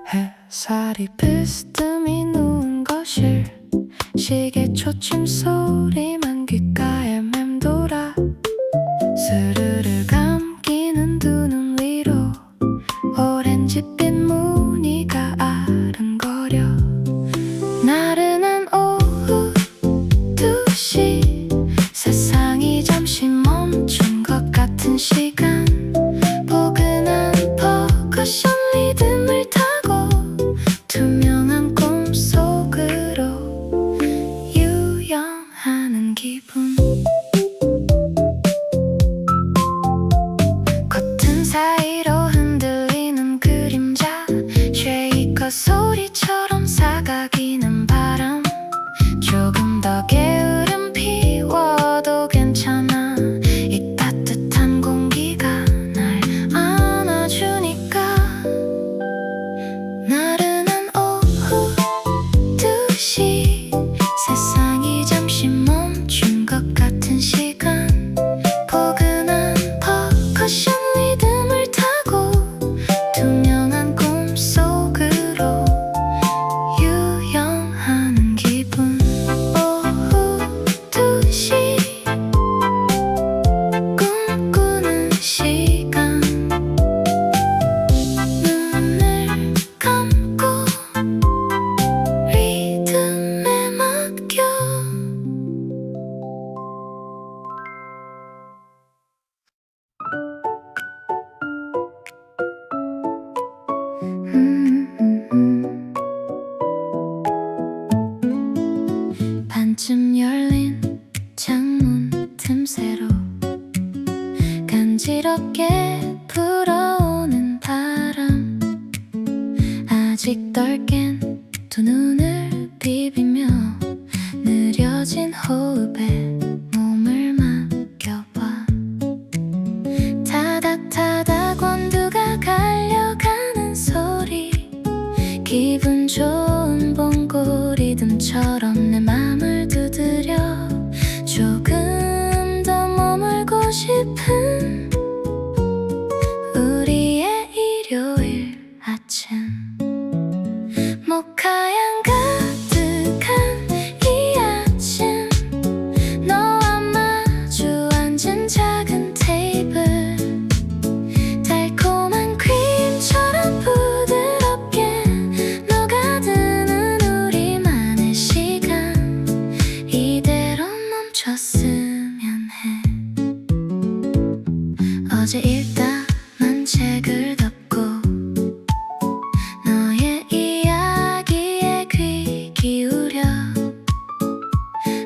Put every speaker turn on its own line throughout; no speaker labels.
햇살이 비스듬히 누운 거실, 시계 초침 소리만 귓가에 맴돌아 스르르 감기는 두 눈 위로 오렌지빛 무늬가 아른거려. 나른한 오후 2시, 세상이 잠시 멈춘 것 같은 시간. 포근한 퍼커션 리듬을 타고 투명한 꿈속으로 유영하는 기분. 커튼 사이로 흔들리는 그림자, 쉐이커 소리처럼 사각이는 바람. 조금 더 게으름 피워도 괜찮아, 이 따뜻한 공기가 날 안아주니까. 나른한 오후 2시, 세상이 잠시 멈춘 것 같은 시간. 포근한 퍼커션 리듬을 타고 투명한 꿈속으로 유영하는 기분. 오후 2시, 꿈꾸는 시간. 눈을 감고 리듬에 맡겨. 반쯤 열린 창문 틈새로 간지럽게 불어오는 바람. 아직 덜 깬 두 눈을 비비며 느려진 호흡에 몸을 맡겨봐. 타닥타닥 원두가 갈려가는 소리, 기분 좋은 봉고 리듬처럼 내 맘을 두드려. 조금 더 머물고 싶은 우리의 일요일 아침. 모카향 가득한 이 아침, 너와 마주 앉은 작은 테이블. 달콤한 크림처럼 부드럽게 녹아드는 우리만의 시간. 이대로 멈췄으면 해. 어제 읽다만 책을 덮고 너의 이야기에 귀 기울여.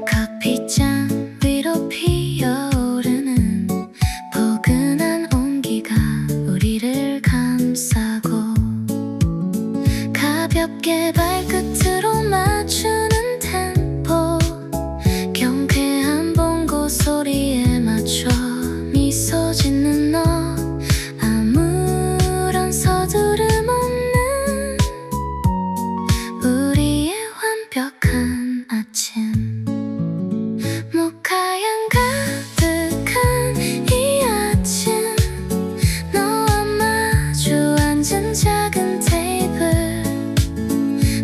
커피잔 위로 피어오르는 포근한 온기가 우리를 감싸고, 가볍게 발끝으로 맞추는 템포. 경쾌한 봉고 소리에 맞춰 미소 짓는 너. 아무런 서두름 없는 우리의 완벽한 아침. 모카향 가득한 이 아침, 너와 마주 앉은 작은 테이블.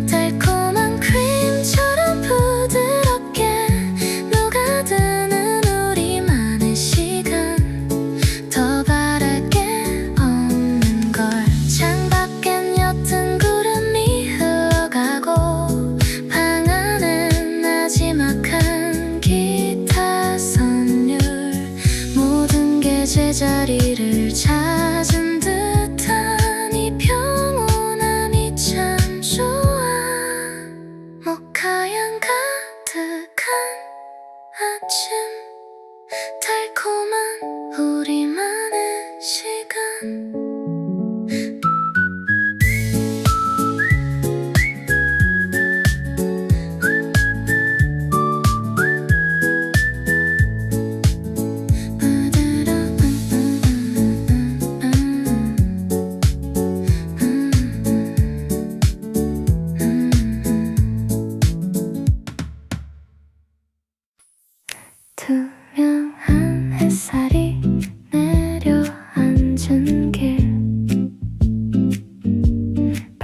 달콤한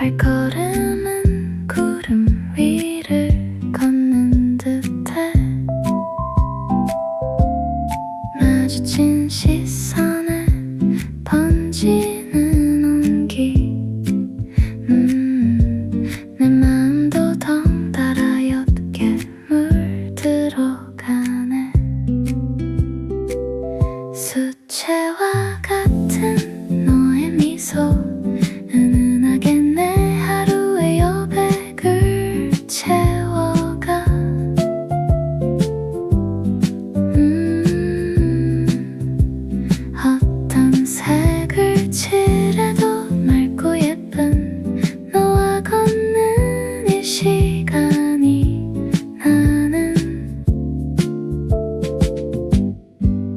발걸음은 구름 위를 걷는 듯해 마주친 시선에 번지는 온기 내 마음도 덩달아 옅게 물들어가네 수채화 같은 너의 미소 은은하게 내 하루의 여백을 채워가 어떤 색을 칠해도 맑고 예쁜 너와 걷는 이 시간이 나는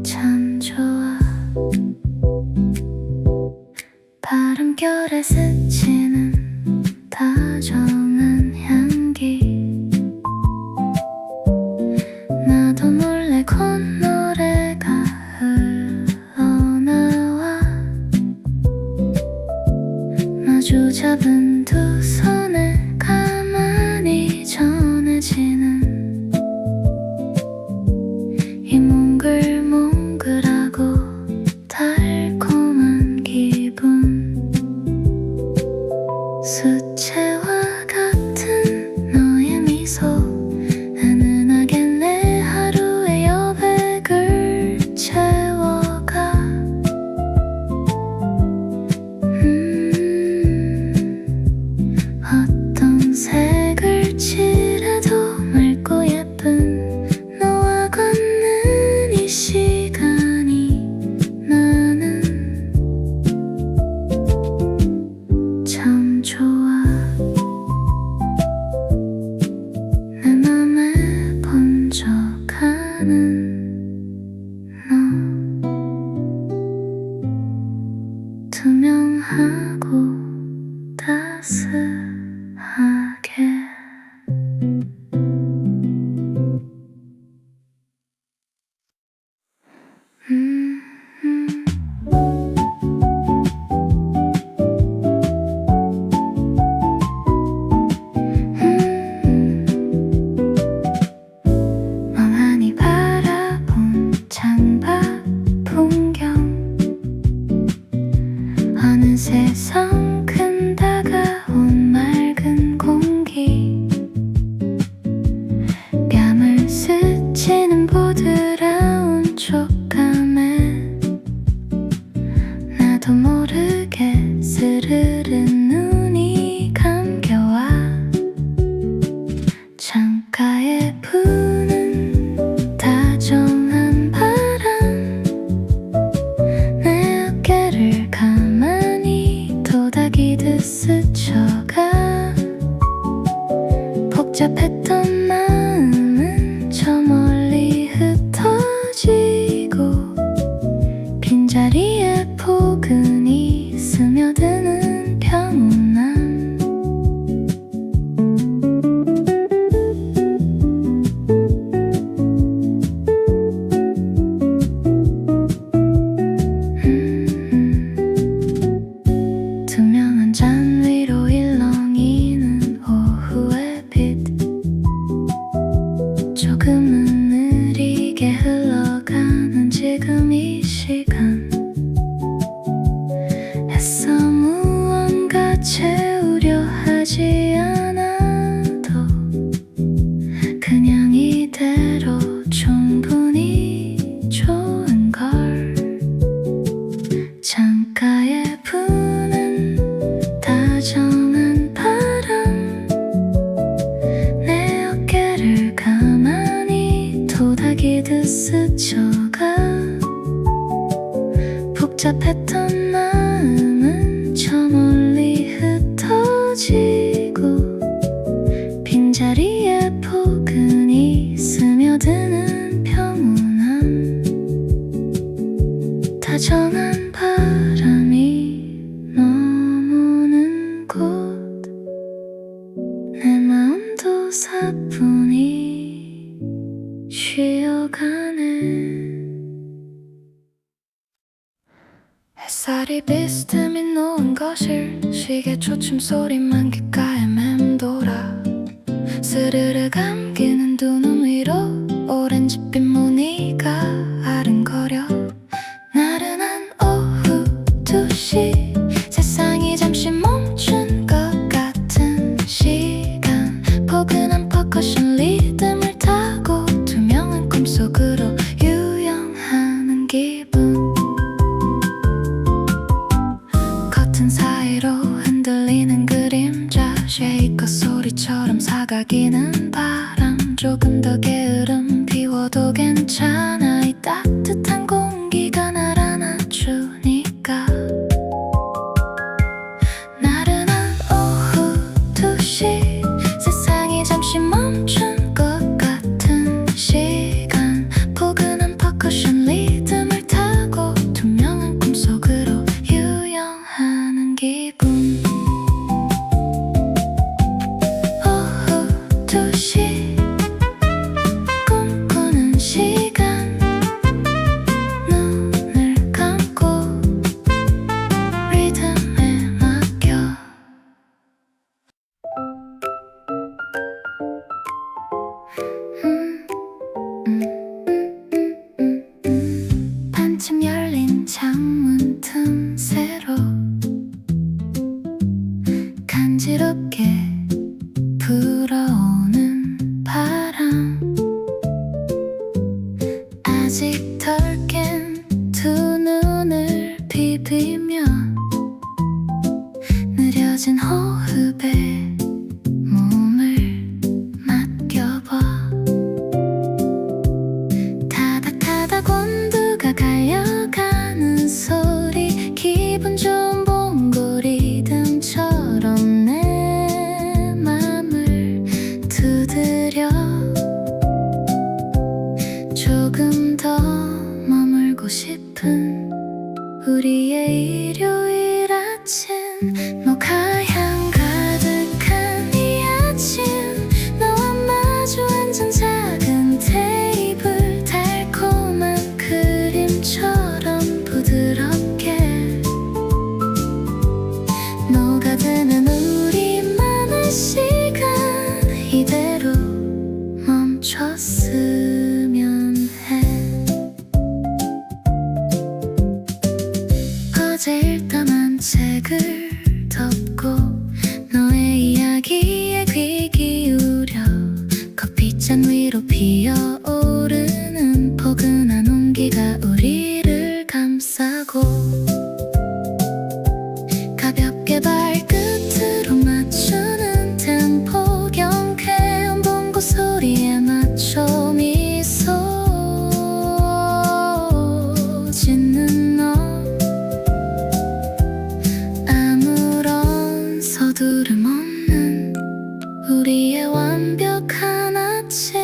참 좋아 바람결에 스치는 다정한 향기 나도 몰래 콧노래가 흘러나와 마주 잡은 두 손에 가만히 전해지는 이 몽글몽글하고 달콤한 기분 수채화 같은 너의 미소 은은하게 내 하루의 여백을 채워가 어떤 색을 칠해도 맑고 예쁜 너와 걷는 이 시간이 나는 참 좋아 내 맘에 번져가는 너 투명하고 따스하게 멍하니 바라본 창밖 풍경 어느새 성큼 다가온 맑은 공기 뺨을 스치는 보드라운 촉감에 나도 모르게 스르르 눈이 감겨와 창가에 부는 다정한 바람 내 어깨를 가만히 도닥이듯 스쳐가 복잡했던 마음은 저 멀리 흩어지고 빈자리에 포근히 스며드는 평온함 투명한 잔 위로 일렁이는 오후의 빛 조금은 느리게 흘러가는 지금 이 시간 애써 무언가 채우려 하지 않아도 그냥 이대로 충분히 좋은걸 창가에 부는 다정한 바람 내 어깨를 가만히 도닥이듯 스쳐가 복잡했던 마음은 저 멀리 흩어지고 빈자리에 포근히 스며드는 평온함 다정한 바람이 머무는 곳 내 마음도 사뿐히 쉬어가네 햇살이 비스듬히 놓은 거실 시계 초침 소리만 귓가에 맴돌아 스르르 감기는 두 눈 위로 오렌지빛 무늬가 아른거려 나른한 오후 2시 세상이 잠시 멈춘 것 같은 시간 포근한 퍼커션 리듬을 타고 투명한 꿈속으로 유영하는 기분 커튼 사이로 흔들리는 그림자 쉐이커 소리처럼 사각이는 바람 조금 더 게으름 피워도 괜찮아 이 따뜻한 공기가 날 안아주니까 나른한 오후 2시 세상이 잠시 멈춘 것 같은 시간 포근한 퍼커션 리듬을 타고 투명한 꿈속으로 유영하는 기분 오후 2시 꿈꾸는 시간 눈을 감고 리듬에 맡겨 반쯤 열린 창문 틈새로 간지럽게 불어오는 바람 아직 덜 깬 두 눈을 비비며 느려진 호흡에 몸을 맡겨봐 타닥타닥 온도가 갈려가는 소리 기분 좋은 봉고 리듬처럼 내 맘을 두드려 조금 더 머물고 싶은 우리의 일요일 아침 모카향 가득한 이 아침 너와 마주 앉은 작은 테이블 달콤한 크림처럼 부드럽게 녹아드는 우리만의 시간 이대로 멈췄으면 해 어제 읽다만 책을 덮고 너의 이야기에 귀 기울여 커피잔 위로 피어오르는 포근한 온기가 우리를 감싸고 가볍게 발끝으로 맞추는 템포 경쾌한 봉고 소리에 맞춰 미소 짓는 너 아무런 서두름 없는 우리의 완벽한 아침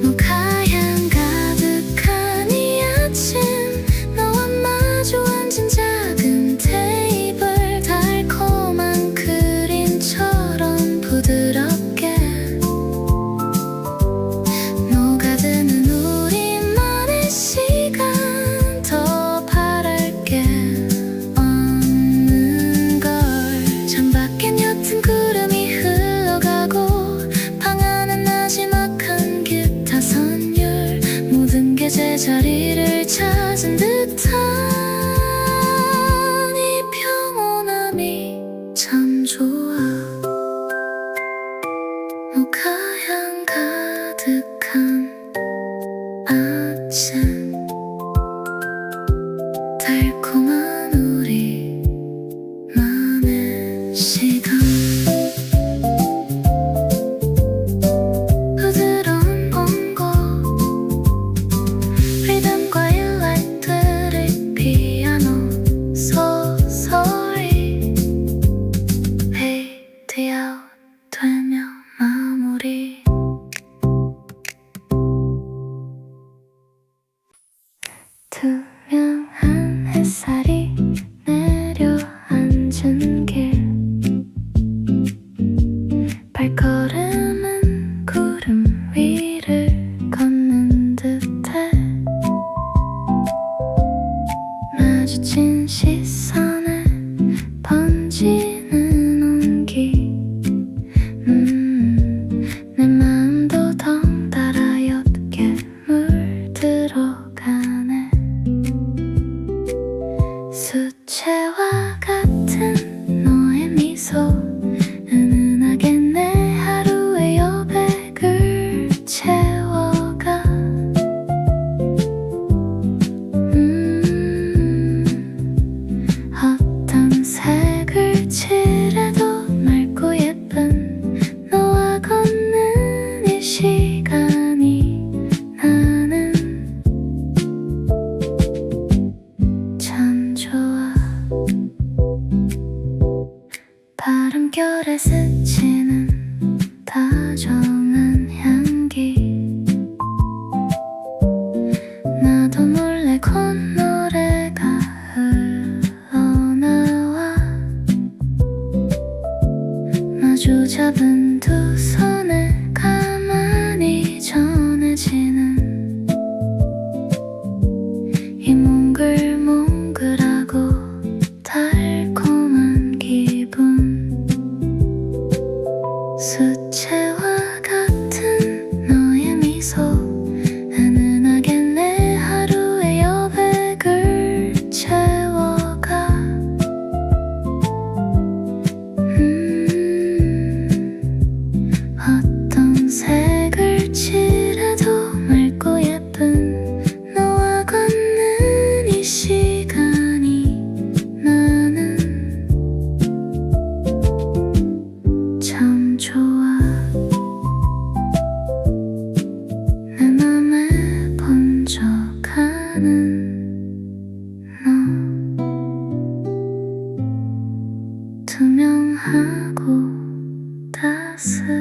모카향 가득한 이 아침 너와 마주 앉은 작은 테이블 달콤한 크림처럼 부드럽게 녹아드는 우리만의 시간 더 바랄 게 없는 걸 창밖엔 옅은 구름이 흘러가고 방 안은 나지막한 기타 선율 모든 게 제자리를 찾은 듯한 이 평온함이 참 좋아 모카향 가득한 아침 달콤한 우리만의 시간 부드러운 봉고 리듬과 일렉트릭 피아노 소소리 바람결에 스치는 다정한 향기 나도 몰래 콧노래가 흘러나와 마주 잡은 두 손에 가만히 전해지는 이 몽글몽글하고 달콤한 기분 수채화 같은 너의 미소 은은하게 내 하루의 여백을 채워가 어떤 색을 칠해도 맑고 예쁜 너와 걷는 이 시간이 나는 참 좋아 내 맘에 번져가는 너 투명하고 따스하게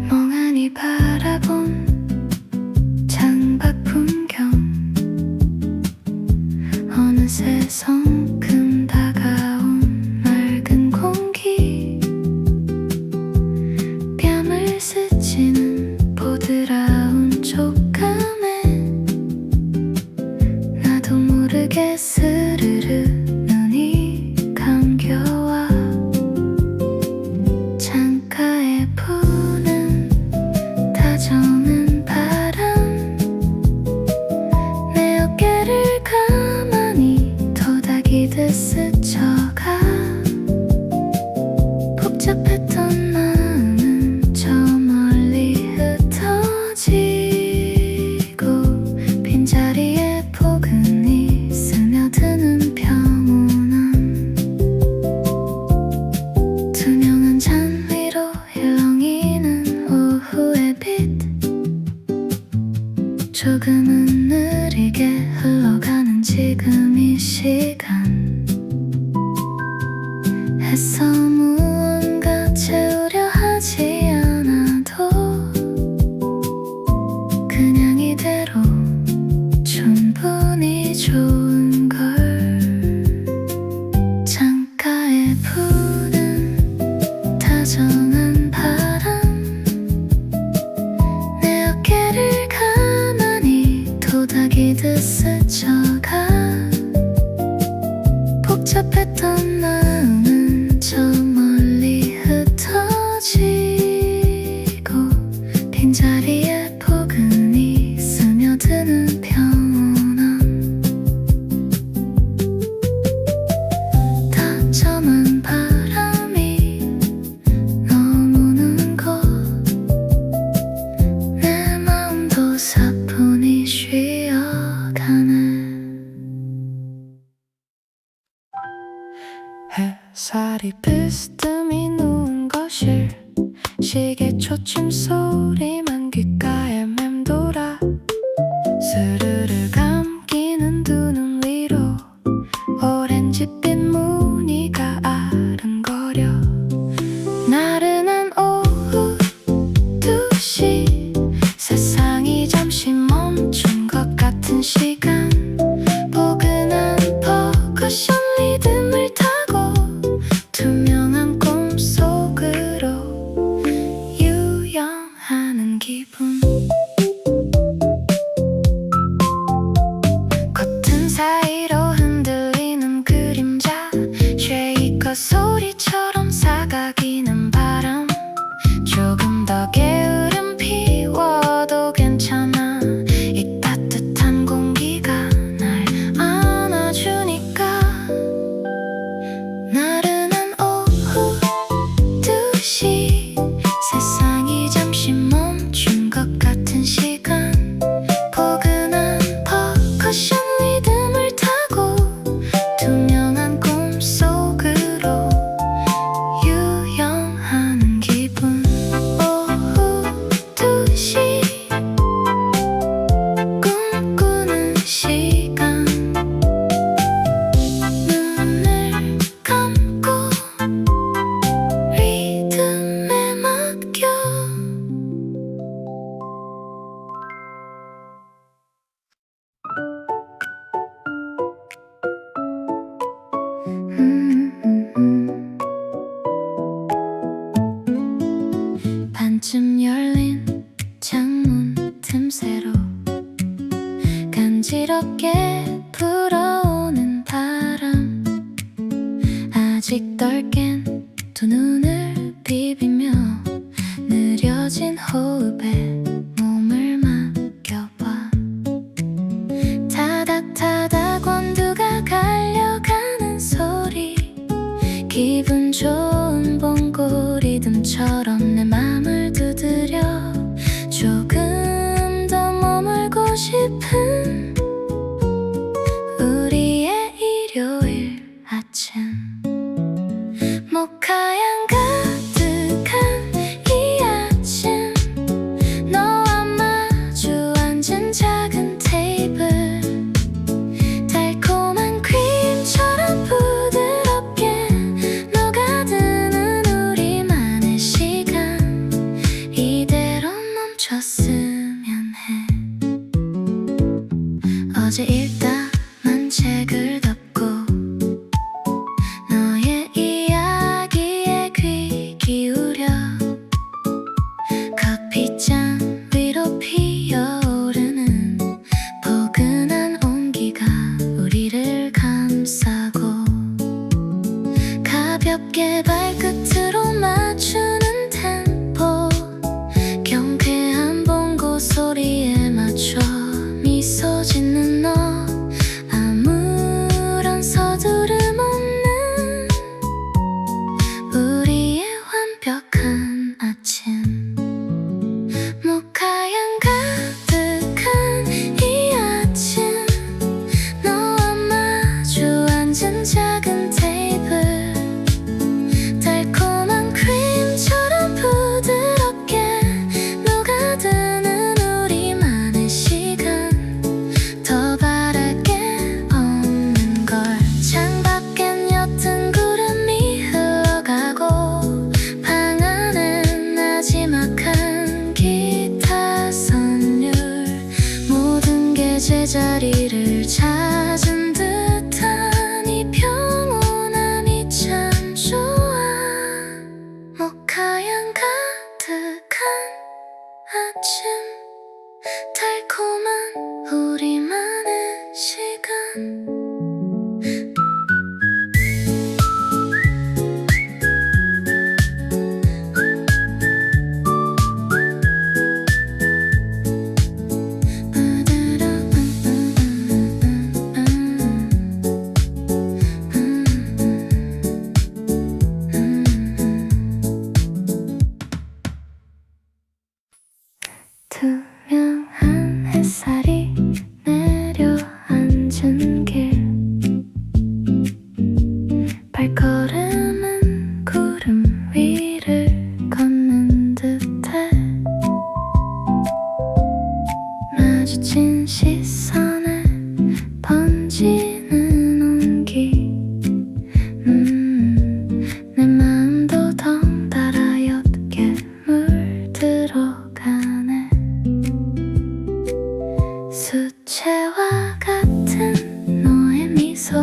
멍하니 바라본 창밖 풍경 어느새 성큼 다가온 맑은 공기 뺨을 스치는 보드라운 촉감에 나도 모르게 스르르 눈이 감겨와 창가에 부는 다정한 바람 내 어깨를 가만히 토닥이듯 스쳐가 복잡했던 마음은 저 멀리 흩어지고 빈자리에 포근히 스며드는 평온함 투명한 잔 위로 일렁이는 오후의 빛 조금은 느리게 흘러가는 지금 이 시간 애써 무언가 채우려 하지 않아도 그냥 이대로 충분히 좋은 걸 창가에 부는 다정한 바람 내 어깨를 가만히 토닥이듯 스쳐가 복잡했던 마음은 저 멀리 흩어지고 빈자리에 포근히 스며드는 평온함 다정한 바람이 넘어오는 곳 내 마음도 사뿐히 쉬어가네 햇살이 비스듬히 누운 거실 시계 초침 소리만 귓가에 맴돌아 스르르 감기는 두 눈 위로 오렌지빛 무늬가 아른거려 나른한 오후 2시 세상이 잠시 멈춘 것 같은 시간 포근한 퍼커션 리듬을 타고 투명한 꿈속으로 유영하는 기분 커튼 사이로 흔들리는 그림자 쉐이커 소리처럼 사각이는 바람 조금 더 게으른 피 빗소리처럼 내 맘을 두드려 조금 더 머물고 싶은 우리의 일요일 아침 모카향 가득한 이 아침 너와 마주 앉은 작은 테이블 달콤한 크림처럼 부드럽게 녹아드는 우리만의 시간 이대로 멈췄으면 해 어제 읽다만 책을 덮고 너의 이야기에 귀 기울여 커피잔 위로 피어오르는 포근한 온기가 우리를 감싸고 가볍게 발끝으로 맞추는 템포 경쾌한 봉고 소리에 맞춰 미소 짓는 너 아무런 서두름 없는 우리의 완벽한 아침 모카향 가득한 이 아침 너와 마주 앉은 작은 테이블 달콤한 크림처럼 부드럽게 녹아드는 우리만의 시간 더 바랄 게 없는 걸 창밖엔 옅은 구름이 흘러가고 방 안엔 나지막한 기타 선율 모든 게 제자리를 찾은 듯한 이 평온함이 참 좋아 모카향 가득한 아침 달콤한 우리만의 시간 투명한 햇살이 내려앉은 길 발걸음은 구름 위를 걷는 듯해 마주친 시선에 번지는 온기 내 마음도 덩달아 옅게 물들어가네 수채화 같은 너의 미소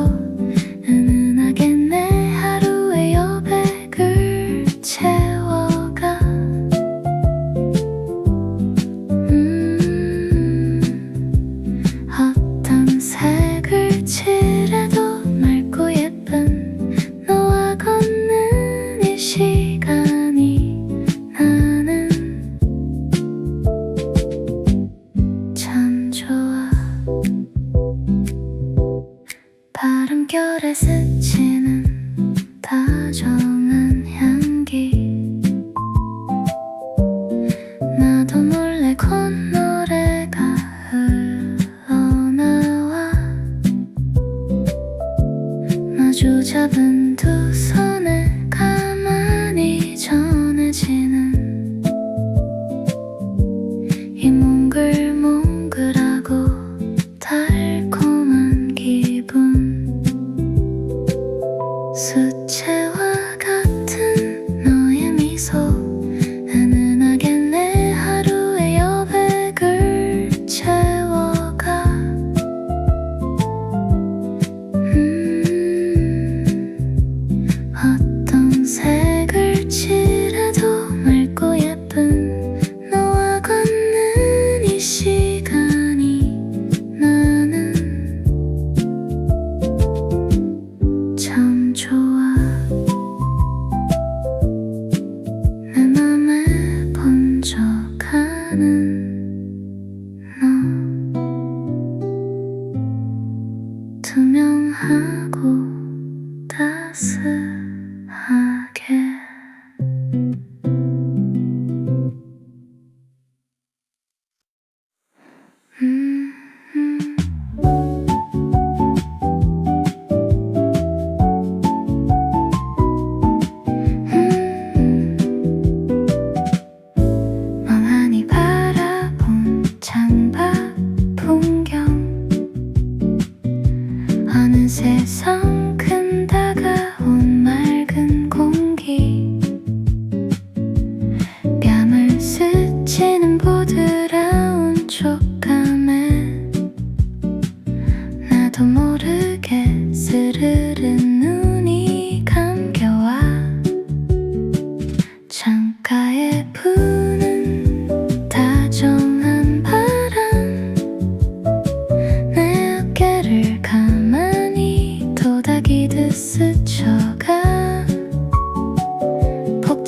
은은하게 내 하루의 여백을 채워가 어떤 색을 칠해도 맑고 예쁜 너와 걷는 이 시간이 나는 참 좋아 바람결에 스치는 다정한 향기 나도 몰래 콧노래가 흘러나와 마주 잡은 두 손에 가만히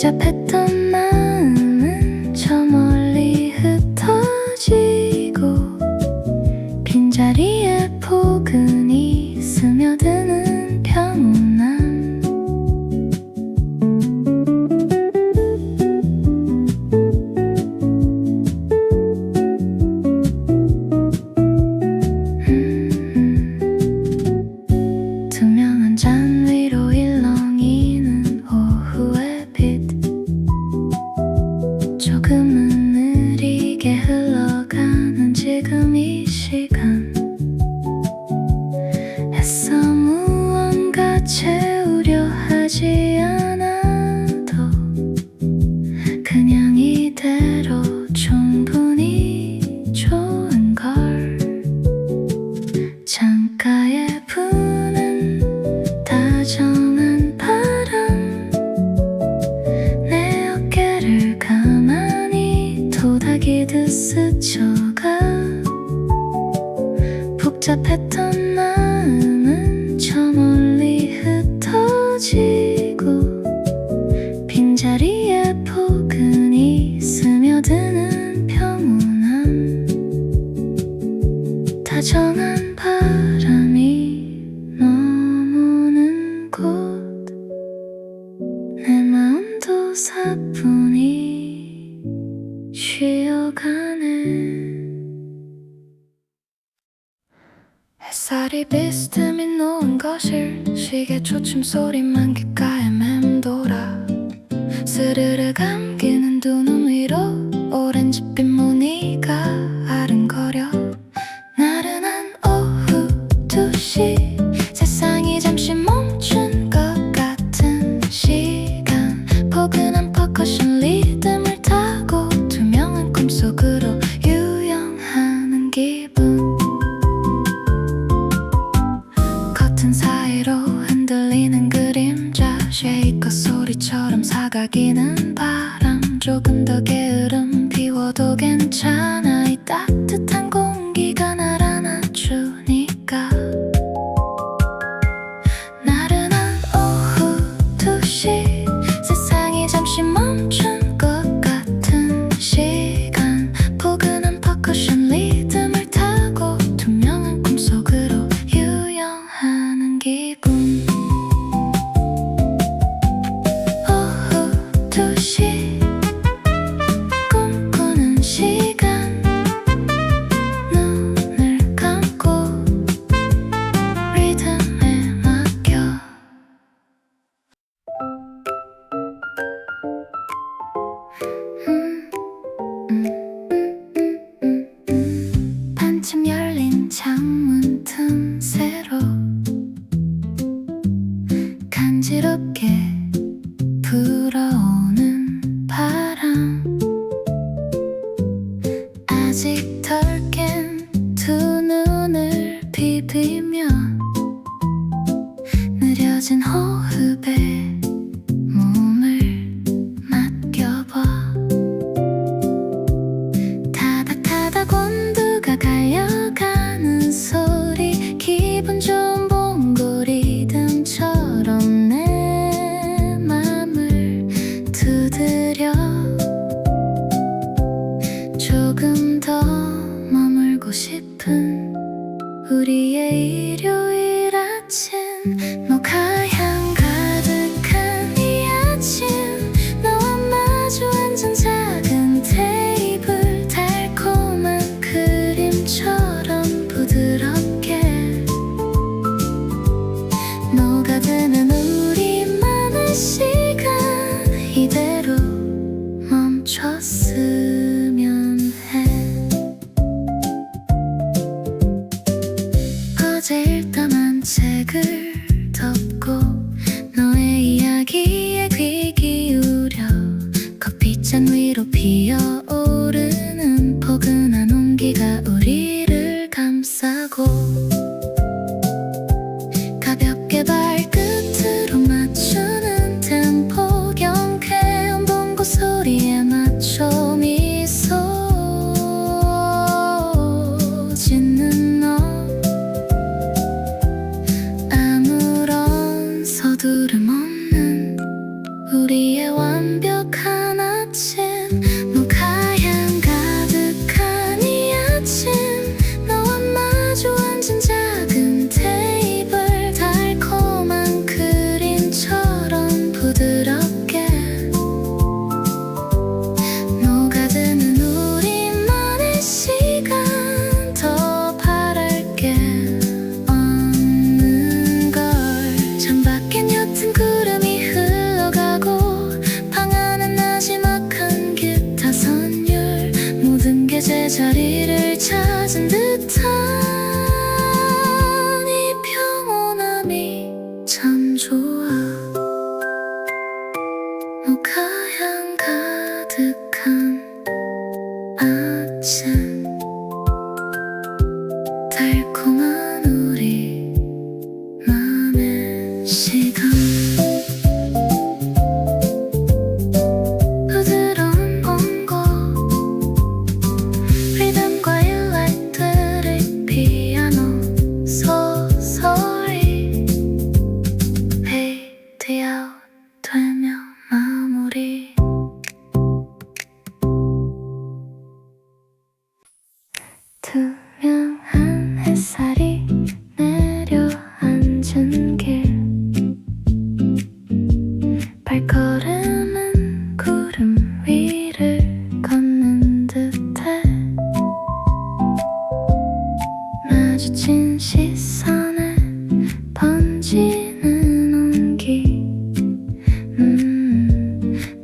복잡했던 마음은 저 멀리 흩어지고 빈자리에 포근히 스며드는 평온함. 투명한 잔 위로 일렁이는 오후의 빛, 조금은 느리게 흘러가는 지금 이 시간. 애써 무언가 채우려 하지 않아도 그냥 이대로 충분히 좋은걸. 창가에 부는 다정한 바람, 내 어깨를 가만히 토닥이듯 스쳐가. 복잡했던 마음은 저 멀리 흩어지고 빈자리에 포근히 스며드는 평온함. 다정한 바람이 머무는 곳, 내 마음도 사뿐히 쉬어가네. 햇살이 비스듬히 놓은 거실, 시계 초침 소리만 귓가에 맴돌아. 스르르 감기는 두 눈 위로 오렌지빛 무늬가 아른거려. 나른한 오후 2시, 세상이 잠시 멈춘 것 같은 시간. 포근한 퍼커션 리듬을 타고 투명한 꿈속으로 유영하는 기분. 커튼 사이로 흔들리는 그림자, 쉐이커 소리처럼 사각이는 바람. 조금 더 게으름 피워도 괜찮아, 이 따뜻한 공기가 날 안아주니까. 나른한 오후 2시, 세상이 잠시 멈춘 것 같은 시간. 포근한 퍼커션 리듬을 타고 투명한 꿈속으로 유영하는 기분. 오후 2시, 꿈꾸는 시간. 눈을 감고 리듬에 맡겨. 반쯤 열린 창문 틈새로 간지럽게 불어오는 바람. 아직 덜 깬 두 눈을 비비며 느려진 호흡에 몸을 맡겨봐. 타닥타닥 온도가 갈려가는 소리, 기분 좋은 봉고 리듬처럼 내 맘을 두드려. 조금 더 머물고 싶은 우리의 일요일 아침. 모카향 가득한 이 아침, 너와 마주 앉은 작은 테이블. 달콤한 크림처럼 부드럽게 녹아드는 우리만의 시간. 이대로 멈췄으면 해. 어제 읽다만 책을 덮고 너의 이야기에 귀 기울여. 커피잔 위로 피어오르는 포근한 온기가 우리를 감싸고. 가볍게 발끝으로 맞추는 템포, 경쾌한 봉고 소리에 맞춰 미소 짓는 너. 아무런 서두름 없는 우리의 완벽 제자리를 찾은 듯한 이 평온함이 참 좋아. 모카향 가득한 아침, 달콤한 우리만의 시간. 부드러운 bongo 리듬과 일라이트를 피아노 서서히 fade out 되며 마무리. 투명한 햇살이 내려앉은 길, 발걸음은 구름 위를 걷는 듯해. 마주친 시선에 번지는 온기,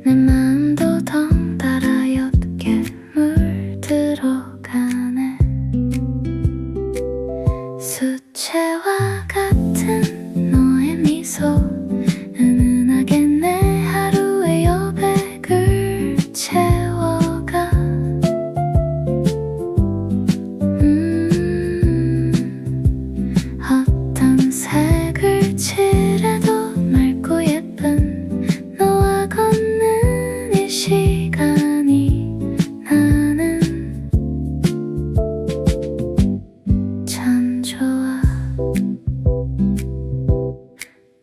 내 마음도 덩달아 옅게 물들어가네. 수채화 같은 너의 미소, 은은하게 내 하루의 여백을 채워가. 어떤 색을 칠해도 맑고 예쁜 너와 걷는 이 시간이 나는 참 좋아.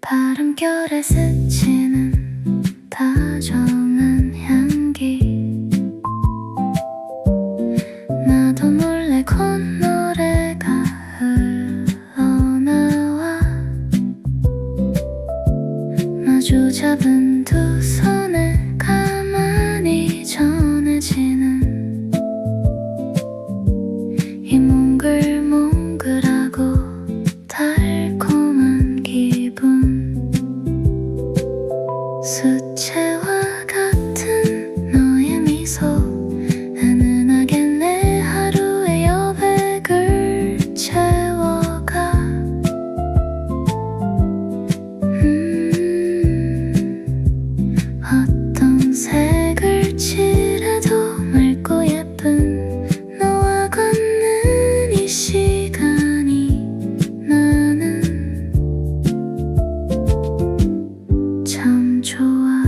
바람결에 스치는 다정한 향기, 나도 몰래 콧노래가 흘러나와. 마주 잡은 두 손에 가만히 전해지는 이 몽글몽글하고 달콤한 기분. 수채화 같은 너의 미소, 은은하게 내 하루의 여백을 채워가. 어떤 색을 칠해도 맑고 예쁜 너와 걷는 이 시간이 나는 참 좋아.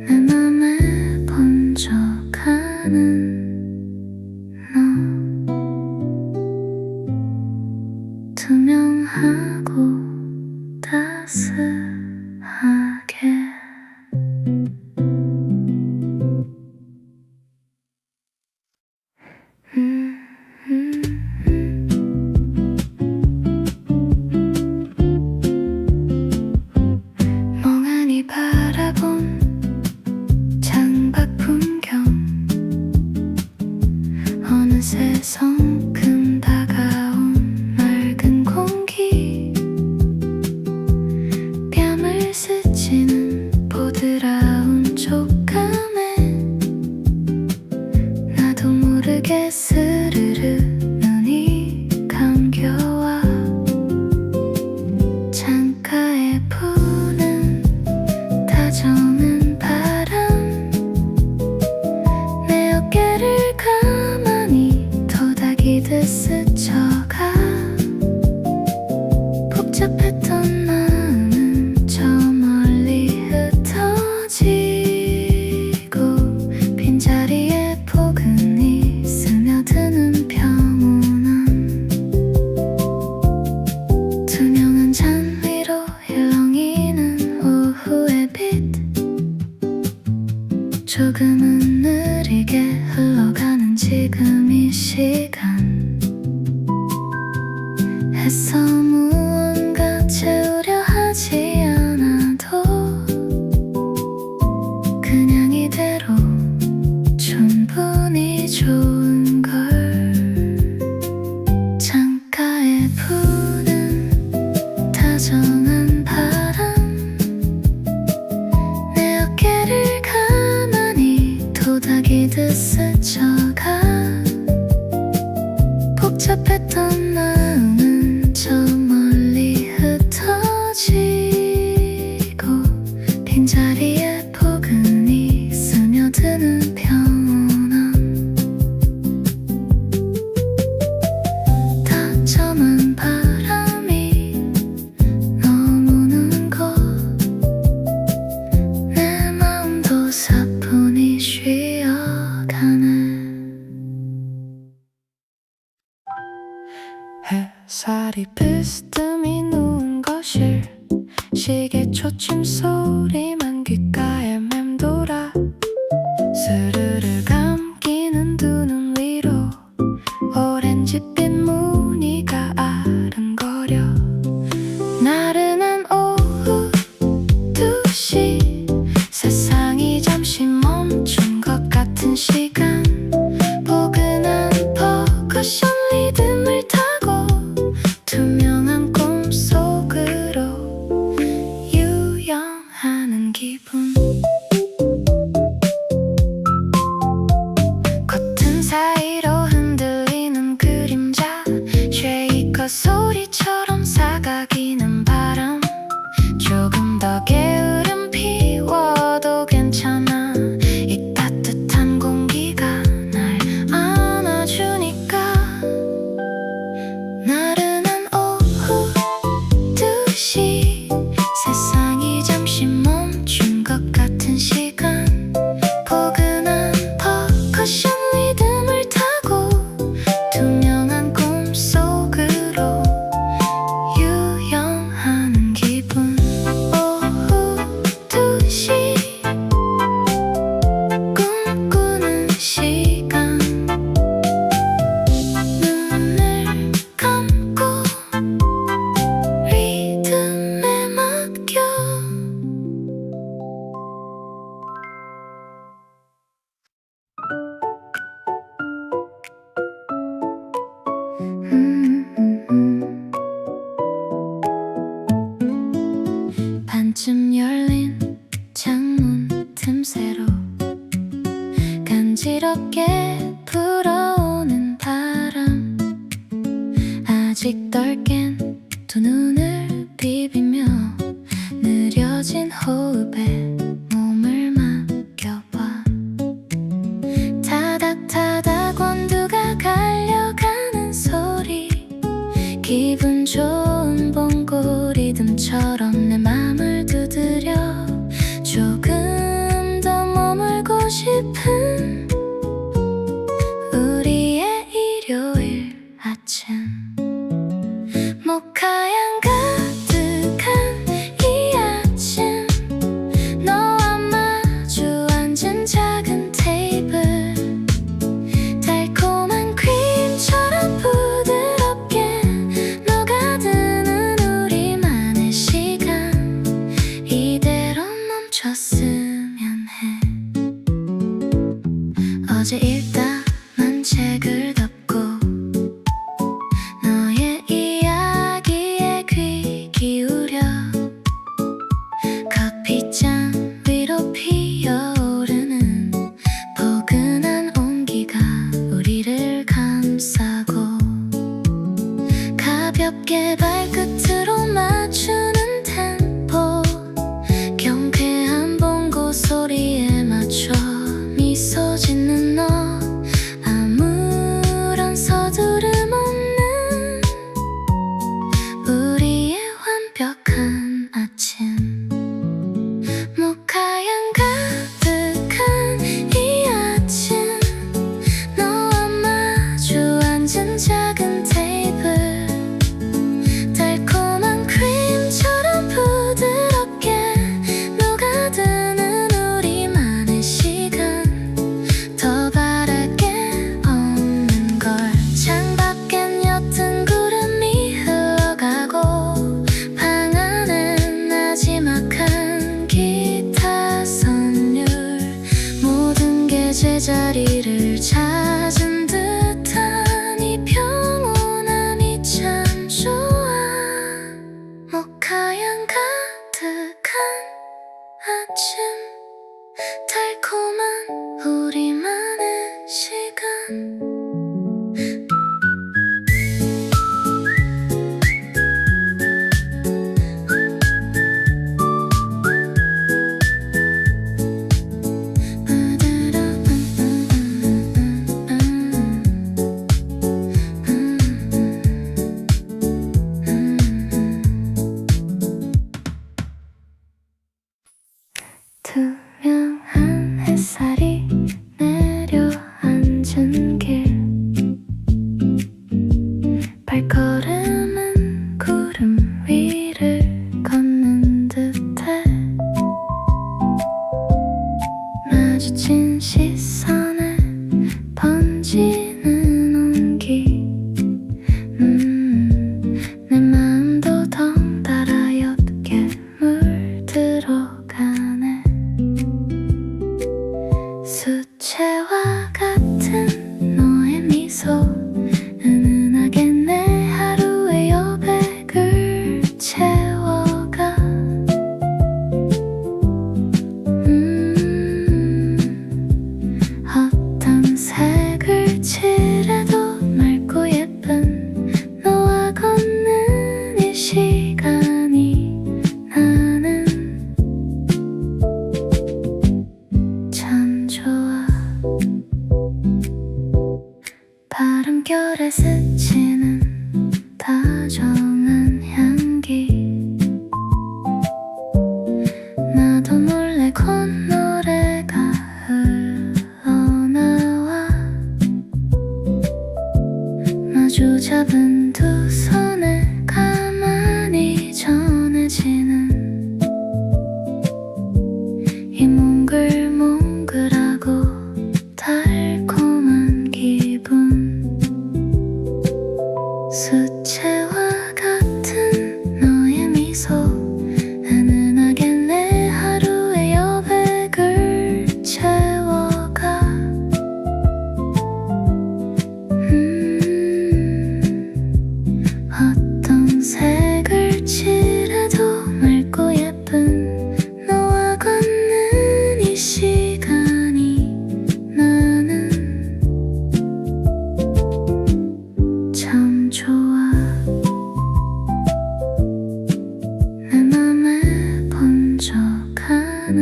내 맘에 번져가는 너, 투명하고 따스하게. 멍하니 바라본 창밖 풍경, 어느새 성큼 다가온 맑은 공기, 뺨을 스치는 보드라운 촉감에 나도 모르게 스르르 눈이 감겨와. 창가에 부는 다정한 바람, 내 어깨를 가만히 토닥이듯 스쳐가. 복잡했던 마음은 저 멀리 흩어지고, 빈자리에 포근히 스며드는 평온함. 투명한 잔 위로 일렁이는 오후의 빛, 조금은 느리게 흘러가는 지금 이 시간. 애써 무언가 채우려 하지 않아도 그냥 이대로 충분히 좋은 걸. 창가에 부는 다정한 바람, 내 어깨를 가만히 토닥이듯 빈자리에 포근히 스며드는 평온함. 다정한 바람이 넘어오는 곳, 내 마음도 사뿐히 쉬어가네. 햇살이 비스듬히 누운 거실, 시계 초침 소리만 귓가에 맴돌아 스르르 감기는 두 눈 위로 오렌지빛 무늬가 아른거려. 나른한 오후 2시, 세상이 잠시 멈춘 것 같은 시간. 포근한 퍼커션 리듬을 타고 투명한 꿈속으로 유영하는 기분. 커튼 사이로 흔들리는 그림자, 쉐이커 소리처럼 사각이는 바람. 조금 더 게으름 피워도 괜찮아, 이 따뜻한 공기가 날 안아주니까. 나른한 오후 2시, 세상이 잠시 멈춘 것 같은 시간. 포근한 퍼커션 리듬을 타고 투명한 꿈속으로 유영하는 기분. 오후 2시, 꿈꾸는 시간. 눈을 감고 리듬에 맡겨. 반쯤 열린 창문 틈새로 간지럽게 불어오는 바람. 아직 덜 깬 두 눈을 비비며 느려진 호흡에 몸을 맡겨봐. 타닥타닥 원두가 갈려가는 소리, 기분 좋은 봉고 리듬처럼 내 맘을 두드려. 조금 더 머물고 싶은 우리의 일요일 아침. 모카향 가득한 이 아침, 너와 마주 앉은 작은 테이블. 달콤한 크림처럼 부드럽게 녹아드는 우리만의 시간. 이대로 멈췄으면 해. 어제 읽다만 책을 덮고 너의 이야기에 귀 기울여. 커피잔 위로 피어오르는 포근한 온기가 우리를 감싸고, 가볍게 발끝으로 맞추는 템포. 경쾌한 봉고 소리에 맞춰 미소 짓는 너. 아무런 서두름 없는 우리의 완벽한 아침. 모카향 가득한 이 아침, 너와 마주 앉은 작은 테이블. 달콤한 크림처럼 부드럽게 녹아드는 우리만의 시간. 더 바랄 게 없는 걸. 창밖엔 옅은 구름이 흘러가고, 방 안엔 나지막한 기타 선율. 모든 게 제자리를 찾은 듯한 이 평온함이 참 좋아. 모카향 가득한 아침, 달콤한 우리만의 시간. 투명한 햇살이 내려앉은 길 발걸음은 구름 위를 걷는 듯해 마주친 시선에 번지는 온기 내 마음도 덩달아 옅게 물들어가네 수채화 같은 너의 미소 은은하게 내 하루의 여백을 채워가 어떤 색을 칠해도 맑고 예쁜 너와 걷는 이 시간이 나는 참 좋아 바람결에 스치는 다정한 향기 나도 몰래 콧노래가 흘러나와 마주 잡은 두 손에 가만히 전해지는 이 몽글몽글하고 달콤한 기분 수채화 같은 너의 미소 은은하게 내 하루의 여백을 채워가 어떤 색을 칠해도 맑고 예쁜 너와 걷는 이 시간이 나는 참 좋아 내 맘에 번져가는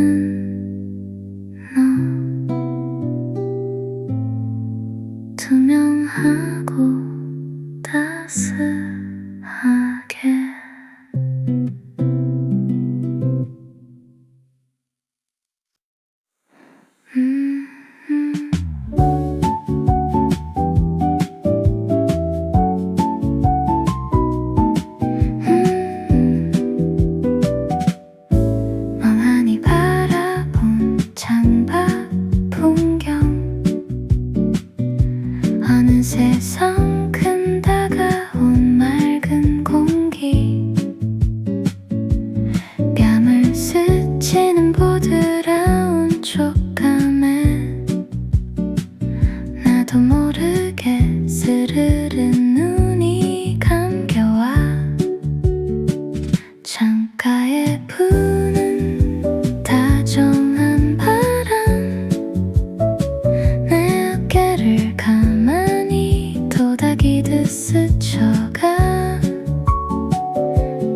너 투명하고 따스하게 멍하니 바라본 창밖 풍경 어느새 성큼 다가온 맑은 공기 뺨을 스치는 보드라운 촉감에 나도 모르게 스르르 눈이 감겨와 창가에 부는 다정한 바람 내 어깨를 가만히 토닥이듯 스쳐가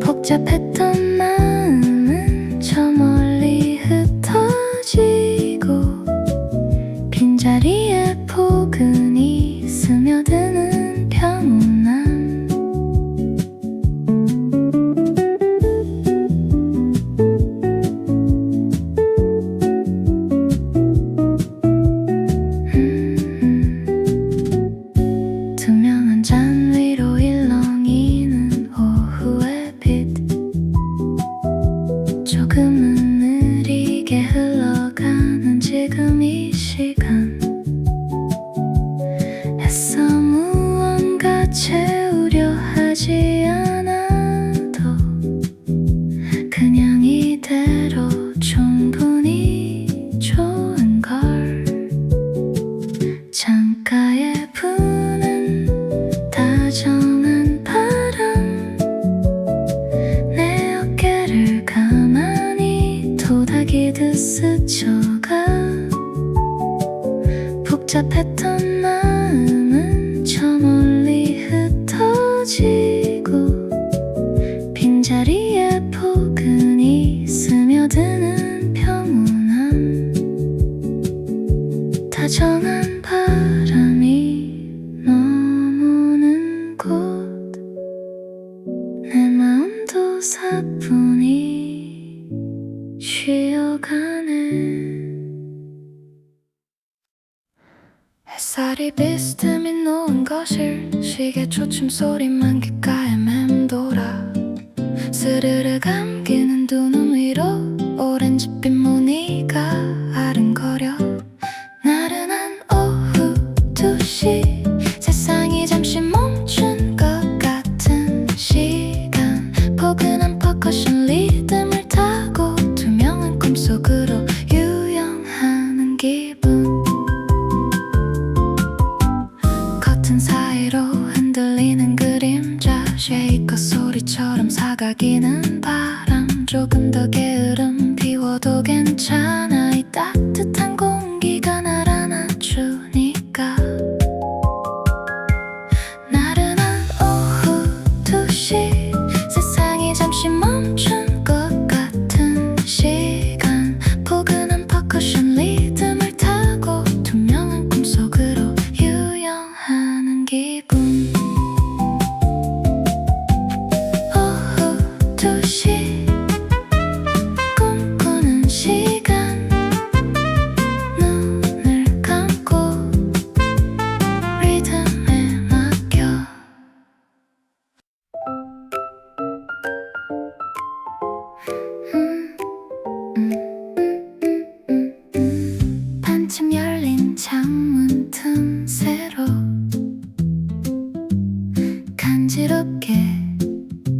복잡했던 마음은 저 멀리 흩어지고 빈자리에 포근히 스며드는 평온함 투명한 잔 위로 일렁이는 오후의 빛 조금은 느리게 흘러가는 지금 이 시간 애써 무언가 채우려 하지 않아도 그냥 이대로 충분히 좋은걸 창가에 부는 다정한 바람 내 어깨를 가만히 토닥이듯 스쳐가 복잡했던 마음은 저 멀리 흩어지고 빈자리에 포근히 스며드는 평온함 다정한 바람이 머무는 곳 내 마음도 사뿐히 쉬어가 가네. 햇살이 비스듬히 놓은 거실, 시계 초침 소리만 귓가에 맴돌아. 스르르 감기는 두 눈 위로 오렌지빛 무늬가 아른거려. 나른한 오후 2시, 세상이 잠시 멈춘 것 같은 시간. 포근한 퍼커션 리듬을 타고 투명한 꿈속으로 유영하는 기분. 커튼 사이로 흔들리는 그림자, 쉐이커 소리처럼 사각이는 바람. 조금 더 게으름 피워도 괜찮아. 이 따뜻한 공기가 날 안아주니까. 나른한 오후 2시, 세상이 잠시 멈춘 것 같은 시간. 포근한 퍼커션 리듬을 타고 투명한 꿈속으로 유영하는 기분. 오후 2시, 꿈꾸는 시간. 눈을 감고 리듬에 맡겨. 반쯤 열린 창문 틈새로 간지럽게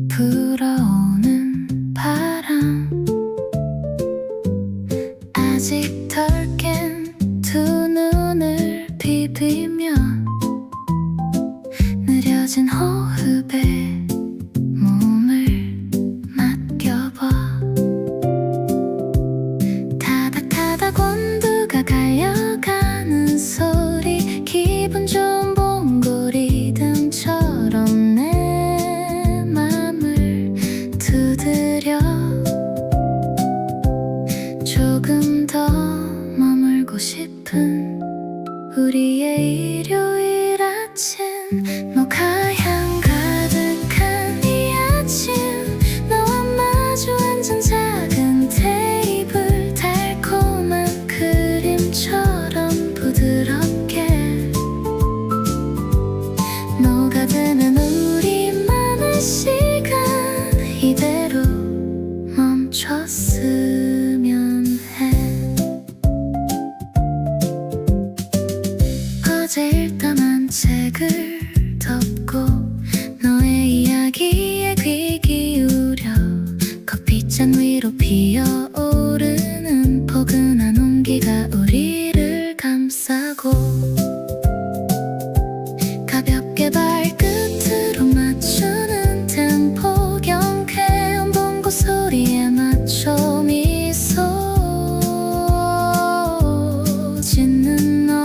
불어오는 바람. 아직 덜 깬 두 눈을 비비며 느려진 호흡에 몸을 맡겨봐. 타닥타닥 온도가 갈려가는 소리, 기분 좋은 봉고 리듬처럼 내 맘을 두드려. 조금 더 머물고 싶은 우리의 일요일 아침. 모카향 가득한 이 아침, 너와 마주 앉은 작은 테이블. 달콤한 크림처럼 부드럽게 녹아드는 우리만의 시간. 이대로 멈췄으면 해. 어제 읽다만 책을 덮고 너의 이야기에 귀 기울여. 커피잔 위로 피어오르는 포근한 온기가 우리를 감싸고. 가볍게 발끝으로 맞추는 템포, 경쾌한 봉고 소리에 맞춰 미소 짓는 너.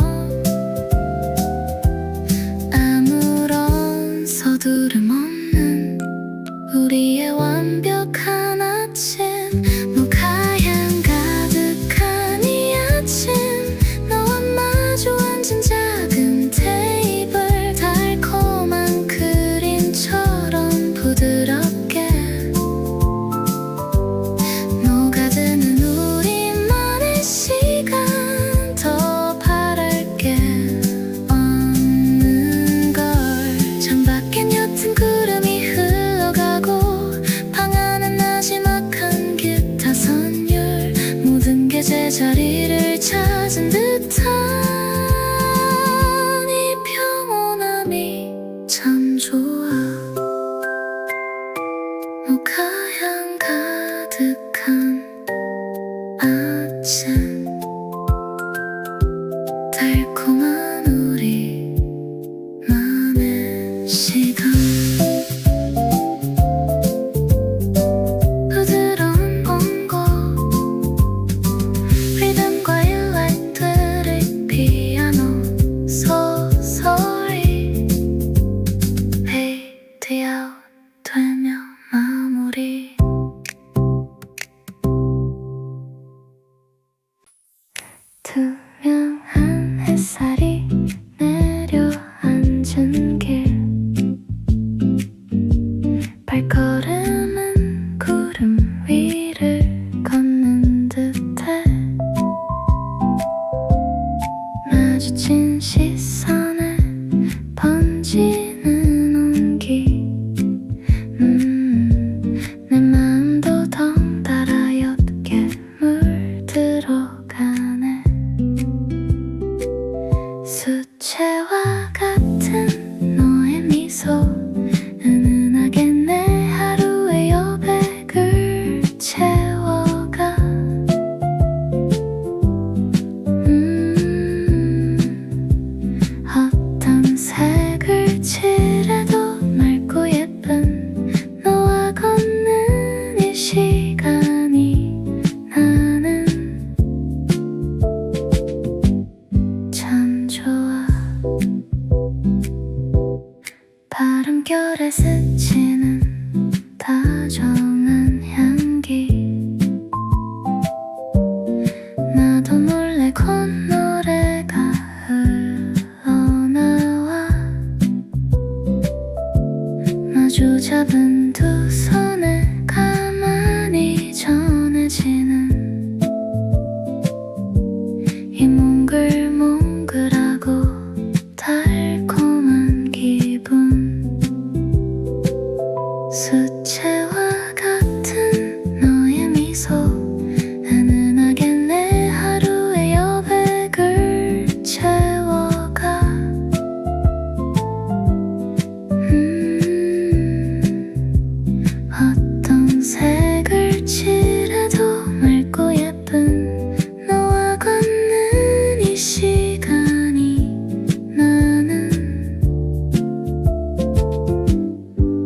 아무런 서두름 없는 우리의 완벽한 아침. 모카향 가득한 이 아침, 너와 마주 앉은 작은 테이블. 달콤한 크림처럼 부드럽게 녹아드는 우리만의 시간. 더 바랄 게 없는 걸. 창밖엔 옅은 구름이 흘러가고 방 안은 나지막한 기타 선율. 모든 게 제자리를 찾은 듯한 이 평온함이 참 좋아. 모카향 가득한 아침, 달콤한 우리만의 시간. 부드러운 봉고 리듬과 일렉트릭 피아노 소소리 페이드 아웃 되며 마무리. 투명한 햇살이 내려앉은 길. 발걸음은 구름 위를 걷는 듯해. 이 몽글몽글하고 달콤한 기분 수채화 같은 너의 미소 은은하게 내 하루의 여백을 채워가 어떤 색을 칠해도 맑고 예쁜 너와 걷는 이 시간이 나는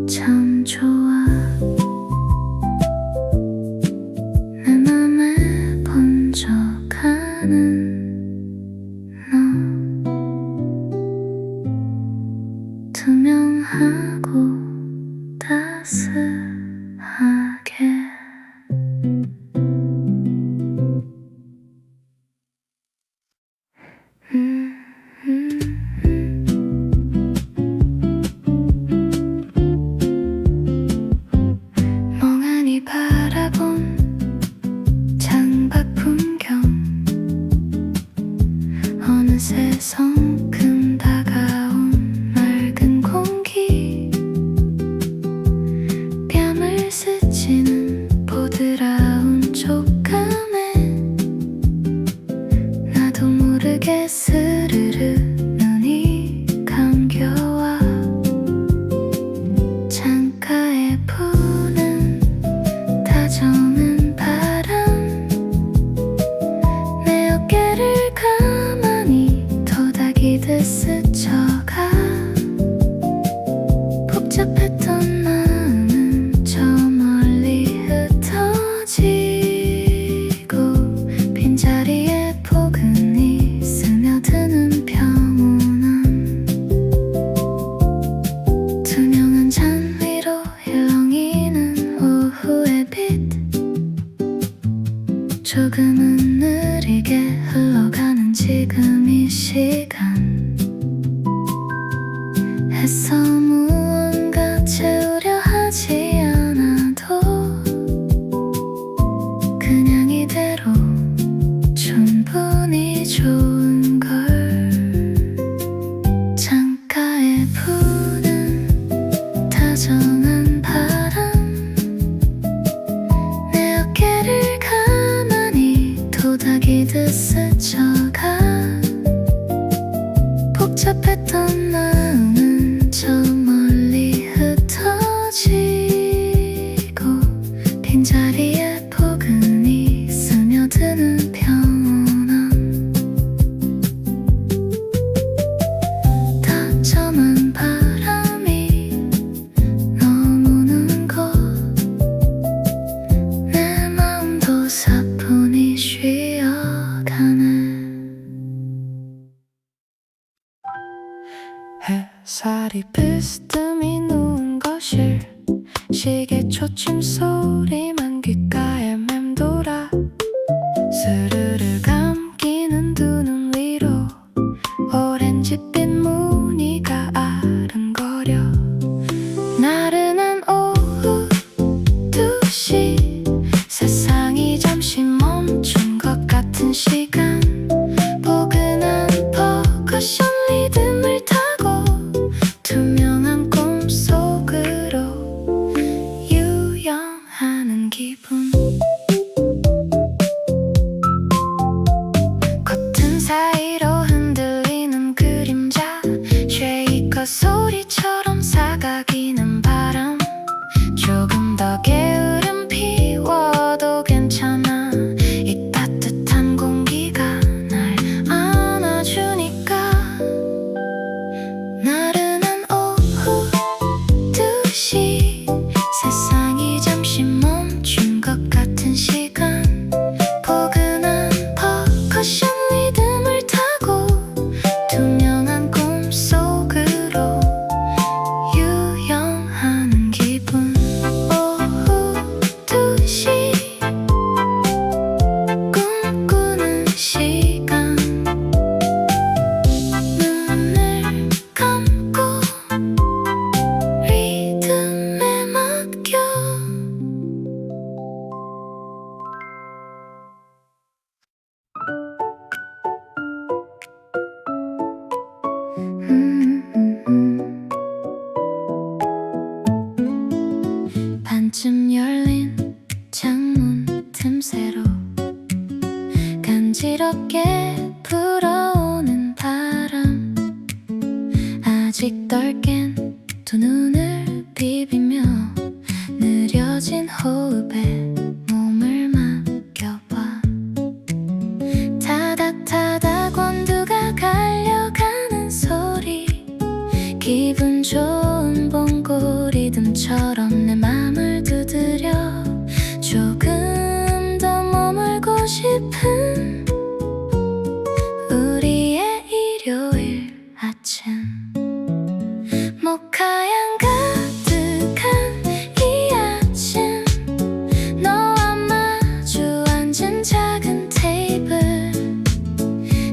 참 좋아 내 맘에 번져가는 너 투명하고 따스하게 멍하니 바라본 창밖 풍경 어느새 성큼 다가온 맑은 공기 뺨을 스치는 보드라운 촉감에 나도 모르게 스르르 눈이 감겨와 창가에 부는 다정한 바람 내 어깨를 가만히 토닥이듯 스쳐가 복잡했던 마음은 저 멀리 흩어지고 빈자리에 포근히 스며드는 평온함 투명한 잔 위로 일렁이는 오후의 빛 조금은 느리게 흘러가는 지금 이 시간 애써 무언가 채우려 하지 않아도 그냥 이대로 충분히 좋은 걸 창가에 부는 다정한 바람 내 어깨를 가만히 토닥이듯 스쳐가 복잡했던 마음은 저 멀리 흩어지고 빈자리에 포근히 스며드는 평온함 다정한 바람이 넘어오는 곳 내 마음도 사뿐히 쉬어가네 햇살이 비스듬히 누운 거실 시계 초침 소리만 귓가에 맴돌아 스르르 감기는 두 눈 위로 오렌지빛 무늬가 아른거려 나른한 오후 2시 세상이 잠시 멈춘 것 같은 시간 포근한 퍼커션 리듬을 타고 투명한 꿈속으로 유영하는 기분 간지럽게 불어오는 바람 아직 떨깬 두 눈을 비비며 느려진 호흡에 몸을 맡겨봐. 타닥타닥 원두가 갈려가는 소리 기분 좋은 봉고 리듬처럼 내 맘을 두드려 조금 더 머물고 싶은 우리의 일요일 아침 모카향 가득한 이 아침 너와 마주 앉은 작은 테이블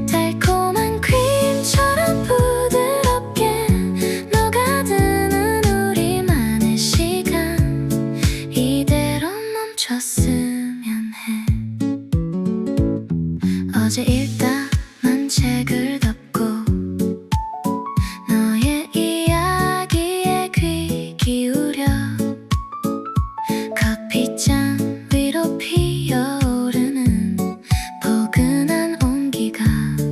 달콤한 크림처럼 부드럽게 녹아드는 우리만의 시간 이대로 멈췄으면 해. 어제 읽다만 책을 덮고 너의 이야기에 귀 기울여 커피잔 위로 피어오르는 포근한 온기가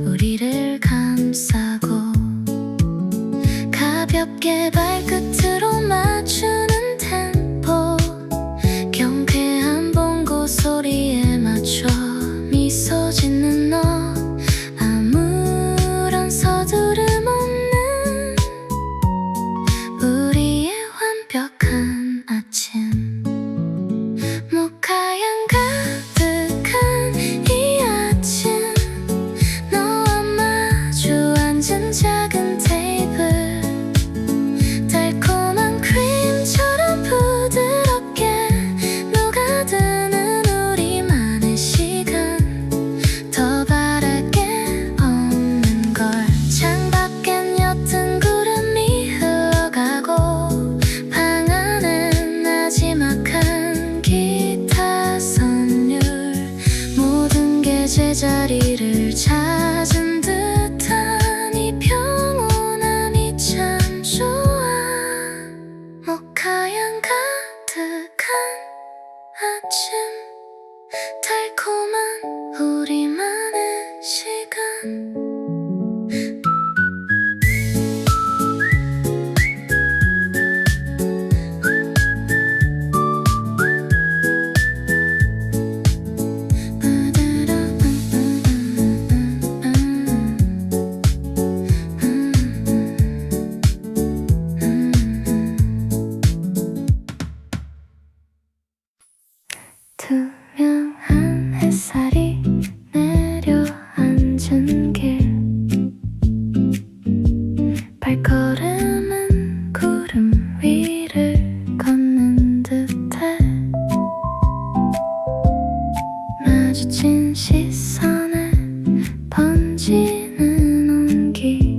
우리를 감싸고 가볍게 발끝으로 맞추는 템포 경쾌한 봉고 소리에 맞춰 미소 짓는 너 아무런 서두름 없는 우리의 완벽한 아침 모카향 가득한 이 아침 너와 마주 앉은 작은 테이블 달콤한 크림처럼 부드럽게 녹아드는 우리만의 시간 더 바랄 게 없는 걸. 창밖엔 옅은 구름이 흘러가고 방 안엔 나지막한 기타 선율 모든 게 제자리를 찾은 듯한 이 평온함이 참 좋아. 모카향 가득한 아침 달콤한 우리만의 시간 투명한 햇살이 내려앉은 길 발걸음은 구름 위를 걷는 듯해 마주친 시선에 번지는 온기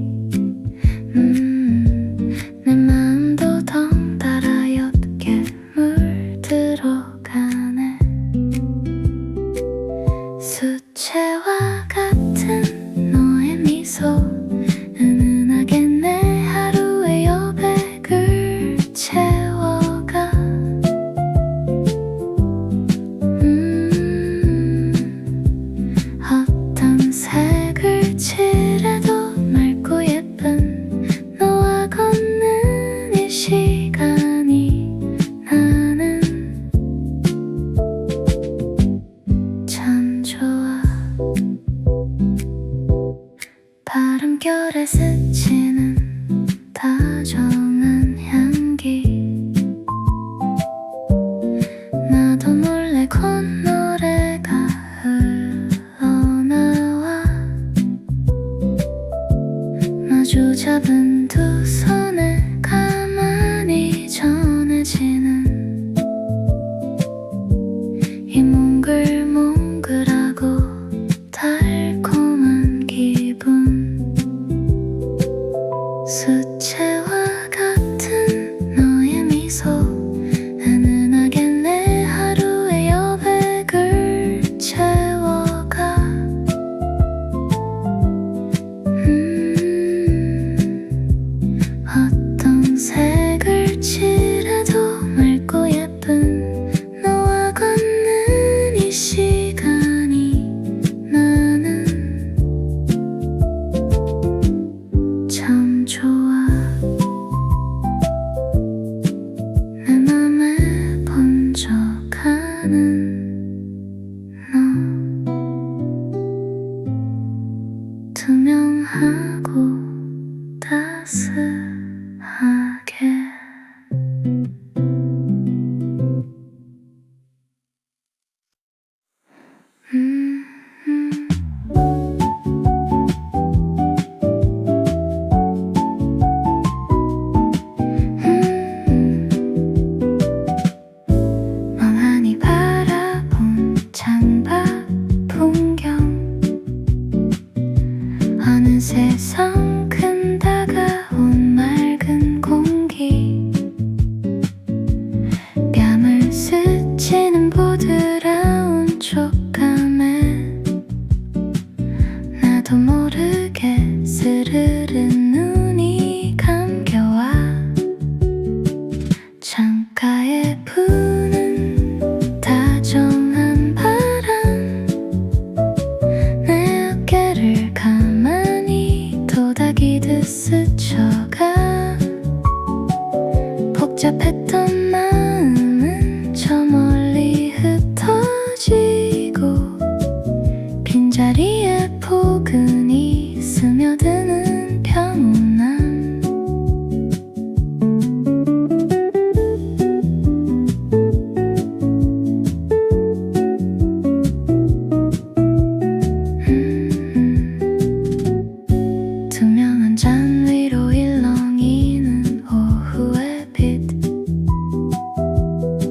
내 마음도 덩달아 옅게 물들어가네. 수채화 같은 너의 미소 은은하게 내 하루의 여백을 채워가. 어떤 색을 칠해도 맑고 예쁜 너와 걷는 이 시간이 나는 참 좋아. 바람결에 스치는 다정한 향기 나도 몰래 콧노래가 흘러나와 마주 잡은 두 손에 가만히 전해지는 이 몽글몽글하고 달콤한 기분 수채화 같은 너의 미소 은은하게 내 하루의 여백을 채워가. 하고 따스하게 멍하니 바라본 창밖 풍경 어느새 성큼 다가온 맑은 공기 뺨을 스치는 보드라운 촉감에 나도 모르게 스르르 눈이 감겨와 창가에 부는 다정한 바람 내 어깨를 가만히 도닥이듯 스쳐가 복잡했던 마음은 저 멀리 흩어지고 빈자리에 포근히 스며드는 평온함 투명한 잔 위로 일렁이는 오후의 빛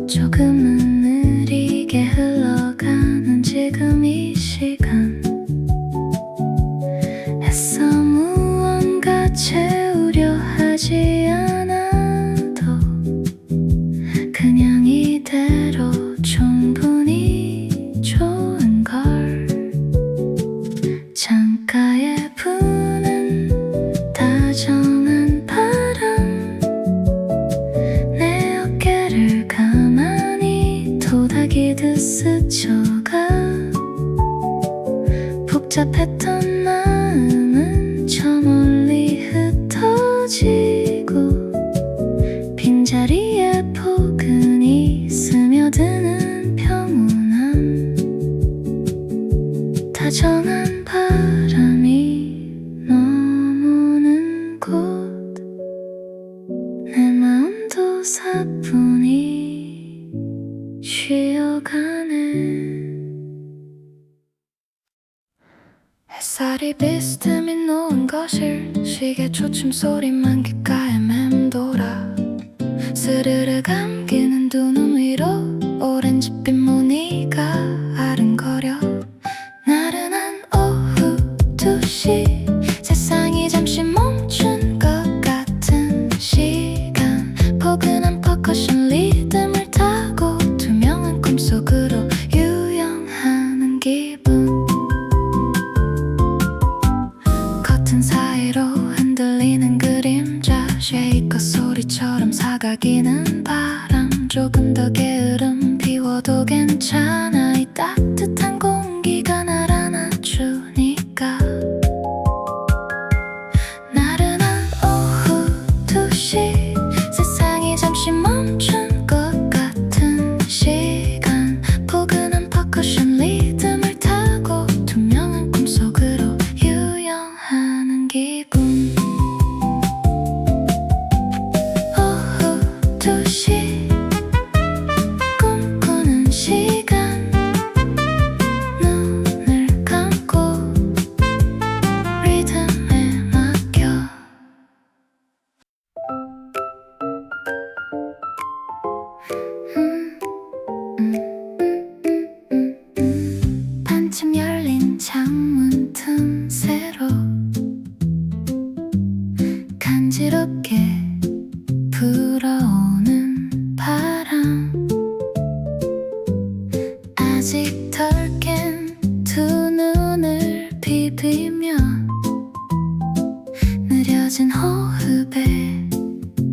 조금은 느리게 흘러가는 지금 이 시간 애써 무언가 채우려 하지 않아도 그냥 이대로 충분히 좋은걸 창가에 부는 다정한 바람 내 어깨를 가만히 도닥이듯 스쳐가 복잡했던 마음은 저 멀리 흩어지고 빈자리에 포근히 스며드는 평온함 다정한 바람이 머무는 곳 내 마음도 사뿐히 쉬어가네 햇살이 비스듬히 놓은 거실 시계 초침 소리만 귓가에 맴돌아 스르르 감기는 두 눈 위로 오렌지빛 무늬가 아른거려 나른한 오후 2시 세상이 잠시 멈춘 것 같은 시간 포근한 퍼커션 리듬을 타고 투명한 꿈속으로 유영하는 기분 커튼 사이로 흔들리는 그림자 쉐이커 소리처럼 사각이는 바람 조금 더 게으름 피워도 괜찮아 이 따뜻한 공기가 날 안아주니까 나른한 오후 2시 세상이 잠시 멈춘 것 같은 시간 포근한 퍼커션 리듬을 타고 투명한 꿈속으로 유영하는 기분 오후 2시 꿈꾸는 시간 눈을 감고 리듬에 맡겨 반쯤 열린 창문 틈새로 간지럽게 불어오는 바람 아직 덜 깬 두 눈을 비비며 느려진 호흡에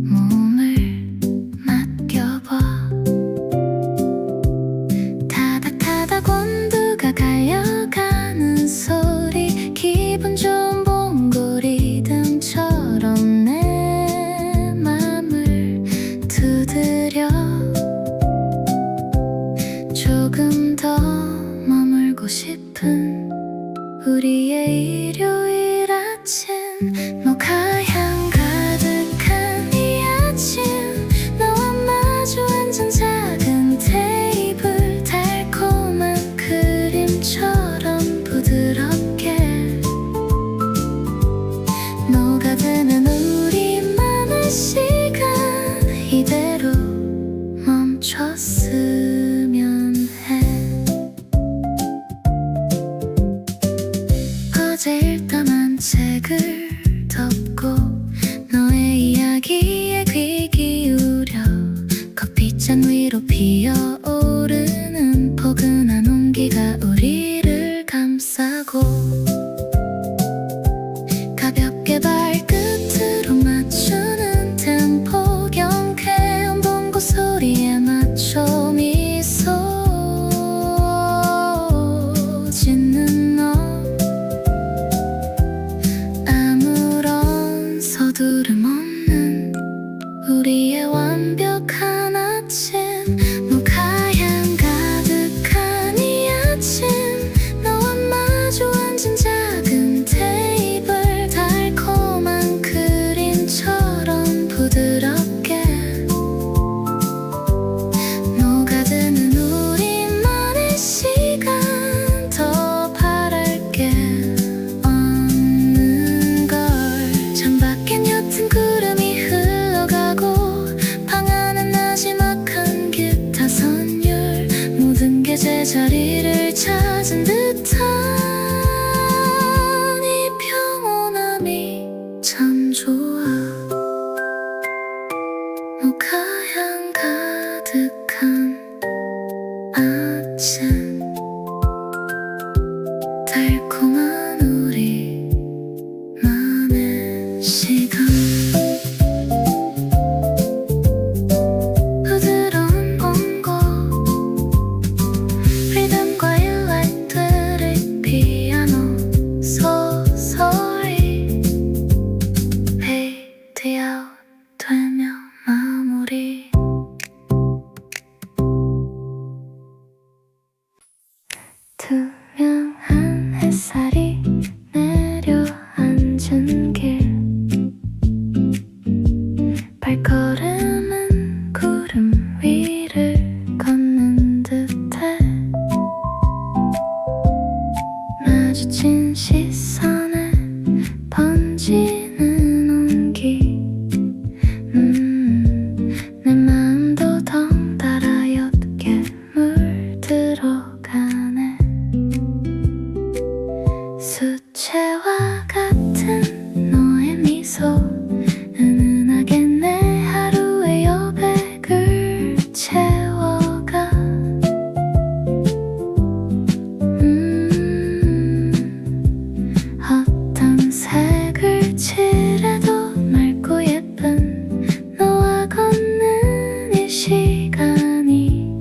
몸을 맡겨봐 타닥타닥 온도가 갈려가는 소리 기분 좋은 봉고 리듬처럼 내 맘을 두드려 조금 더 머물고 싶은 우리의 일요일 아침 아침 모카향 가득한 이 아침 너와 마주 앉은 작은 테이블 달콤한 크림처럼 부드럽게 녹아드는 우리만의 시간 이대로 멈췄으면 해. 어제 읽다만 책을 덮고 너의 이야기에 귀 기울여 커피잔 위로 피어오르는 포근한 온기가 우리를 감싸고 가볍게 발끝으로 맞추는 템포 경쾌한 봉고 소리에 맞춰 미소 짓는 너 아무런 서두름 없는 우리의 완벽한 아침 모카향 가득한 이 아침 너와 마주 앉은 작은 테이블 달콤한 크림처럼 부드럽게 녹아드는 우리만의 시간 더 바랄게 없는 걸 창밖엔 옅은 구름이 흘러가고 방 안은 나지막한 기타 선율 모든 게 제자리를 찾은 듯한 이 평온함이 참 좋아. 모카향 가득한 아침 달콤한 우리만의 시간 부드러운 온고 리듬과 일렉트릭 피아노 서서히 페이드 아웃 되며 마무리. 투명한 햇살이 내려앉은 길 발걸음은 구름 위를 걷는 듯해 마주친 시선에 번지는 온기 내 마음도 덩달아 옅게 물들어가네. 수채화 같은 너의 미소 은은하게 내 하루의 여백을 채워가 어떤 색을 칠해도 맑고 예쁜 너와 걷는 이 시간이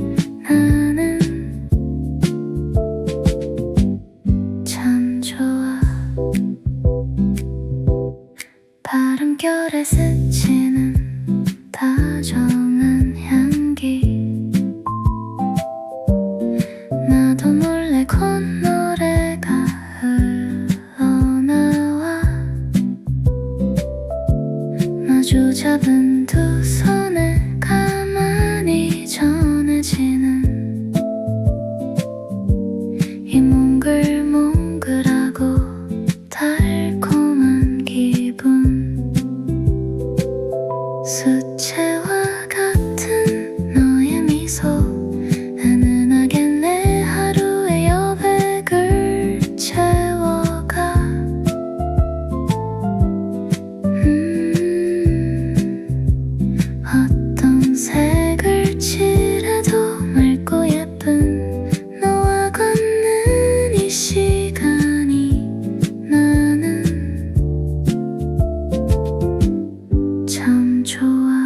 나는 참 좋아. 바람결에 스치는 다정한 향기 나도 몰래 콧노래가 흘러나와 마주 잡은 두 손에 가만히 전해지는 이 몽글몽글하고 달콤한 기분 수채화 같은 너의 미소 은은하게 내 하루의 여백을 채워가 어떤 색을 칠해도 맑고 예쁜 너와 걷는 이 시간이 나는 참 좋아.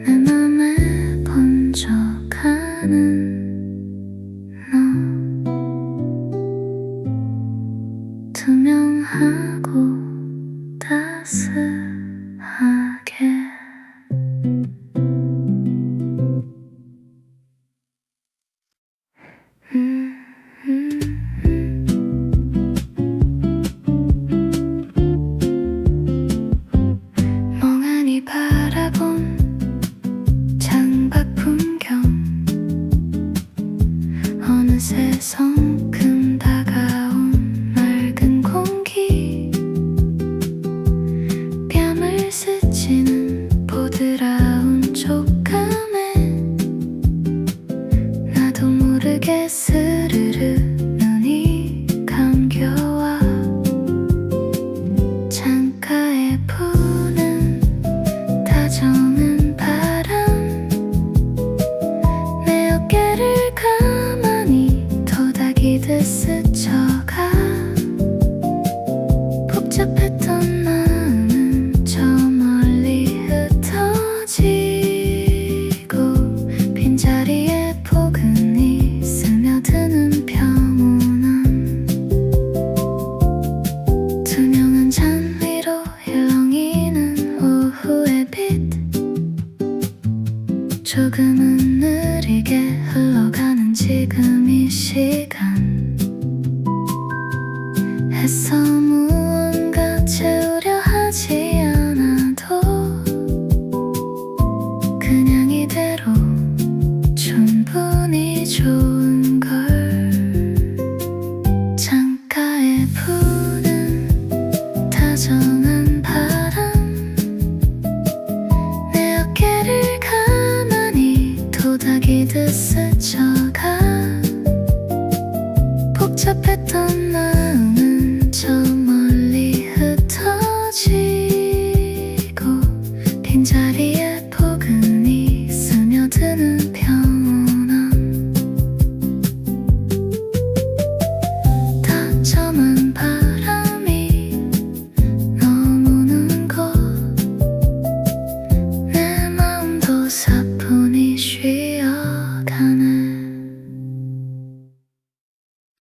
내 맘에 번져가는 너 투명하고 따스하게 도자기듯 스쳐가 복잡했던 나는 저 멀리 흩어지고 빈자리에 포근히 스며드는 평온함 투명한 잔 위로 일렁이는 오후의 빛 조금은 느리게 흘러가는 지금 이 시간 애써 무언가 채우려 하지 않아도 그냥 이대로 충분히 좋은 걸 창가에 부는 다정한 바람 내 어깨를 가만히 도자기듯 스쳐가 복잡했던 마음은 저 멀리 흩어지고 빈자리